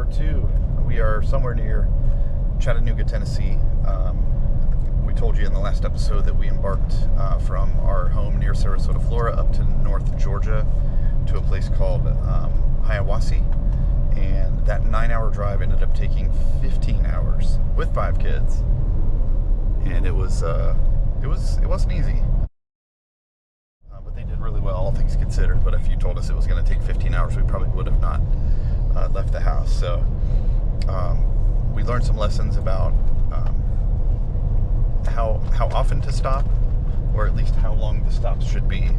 number 2. We are somewhere near Chattanooga, Tennessee. We told you in the last episode that we embarked from our home near Sarasota, Florida, up to North Georgia to a place called Hiawassee. And that 9-hour drive ended up taking 15 hours with 5 kids. And it wasn't easy. But they did really well, all things considered. But if you told us it was going to take 15 hours, we probably would have not left the house. So we learned some lessons about how often to stop, or at least how long the stops should be.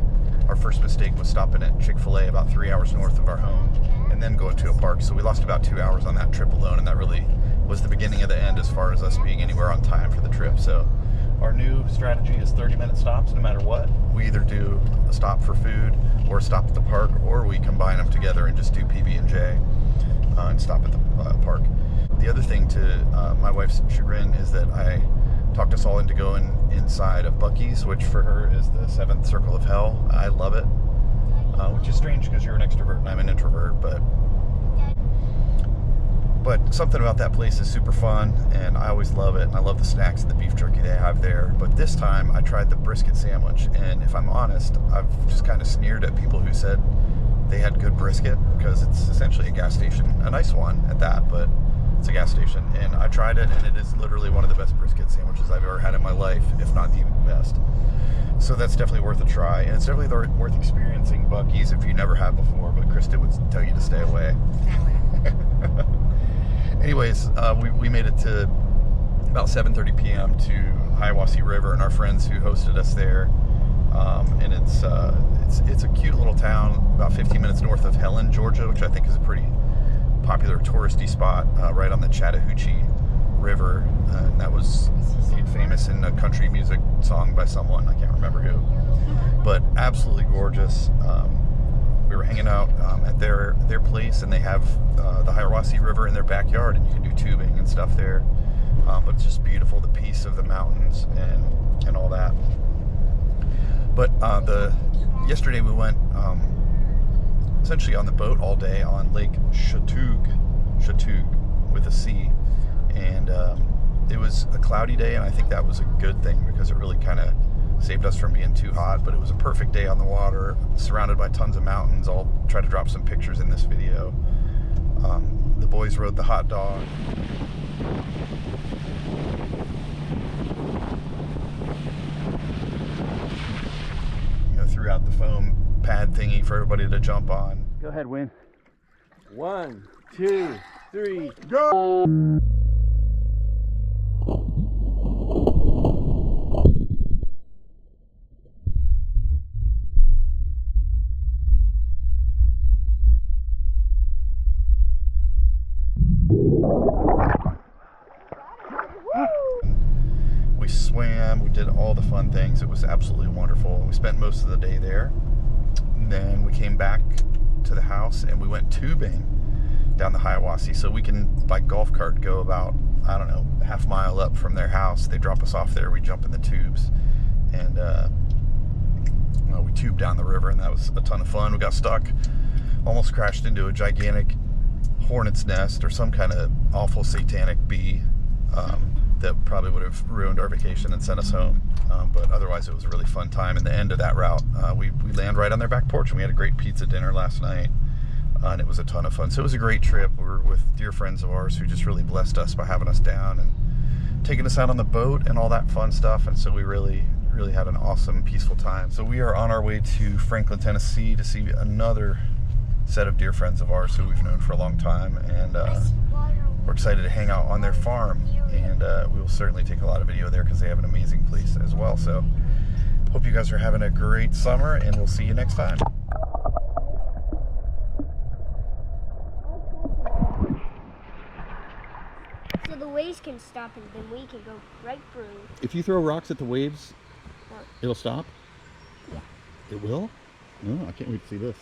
Our first mistake was stopping at Chick-fil-A about 3 hours north of our home and then going to a park. So we lost about 2 hours on that trip alone, and that really was the beginning of the end as far as us being anywhere on time for the trip. So our new strategy is 30-minute stops no matter what. We either do a stop for food or a stop at the park, or we combine them together and just do PB&J and stop at the park. The other thing, to my wife's chagrin, is that I talked us all into going inside of Buc-ee's, which for her is the 7th circle of hell. I love it, which is strange because you're an extrovert and I'm an introvert, but something about that place is super fun, and I always love it, and I love the snacks and the beef jerky they have there. But this time I tried the brisket sandwich, and if I'm honest, I've just kind of sneered at people who said they had good brisket, because it's essentially a gas station, a nice one at that, but it's a gas station. And I tried it, and it is literally one of the best brisket sandwiches I've ever had in my life, if not the best. So that's definitely worth a try, and it's definitely worth experiencing Buc-ee's if you never have before, but Kristen would tell you to stay away. Anyways, we made it to about 7:30 p.m. to Hiawassee River, and our friends who hosted us there. And it's a cute little town about 15 minutes north of Helen, Georgia, which I think is a pretty popular touristy spot right on the Chattahoochee River. And that was made famous in a country music song by someone, I can't remember who, but absolutely gorgeous. We were hanging out at their place, and they have the Hiawassee River in their backyard, and you can do tubing and stuff there. But it's just beautiful, the peace of the mountains and all that. But yesterday we went essentially on the boat all day on Lake Chattooga with a C, and it was a cloudy day, and I think that was a good thing because it really kind of saved us from being too hot. But it was a perfect day on the water, surrounded by tons of mountains. I'll try to drop some pictures in this video. The boys rode the hot dog. Threw out the foam pad thingy for everybody to jump on. Go ahead, Win. 1, 2, 3, go! We swam, we did all the fun things. It was absolutely wonderful. We spent most of the day there. And then we came back to the house and we went tubing down the Hiawassee. So we can, by golf cart, go about, I don't know, half mile up from their house. They drop us off there, we jump in the tubes, and we tubed down the river, and that was a ton of fun. We got stuck, almost crashed into a gigantic hornet's nest or some kind of awful satanic bee that probably would have ruined our vacation and sent us home. But otherwise, it was a really fun time. And the end of that route, we land right on their back porch, and we had a great pizza dinner last night, and it was a ton of fun. So it was a great trip. We were with dear friends of ours who just really blessed us by having us down and taking us out on the boat and all that fun stuff. And so we really had an awesome, peaceful time. So we are on our way to Franklin, Tennessee to see another set of dear friends of ours who we've known for a long time, and we're excited to hang out on their farm, and we will certainly take a lot of video there because they have an amazing place as well. So hope you guys are having a great summer, and we'll see you next time. So the waves can stop, and then we can go right through. If you throw rocks at the waves, Or, it'll stop? yeah. It will? No, I can't wait to see this.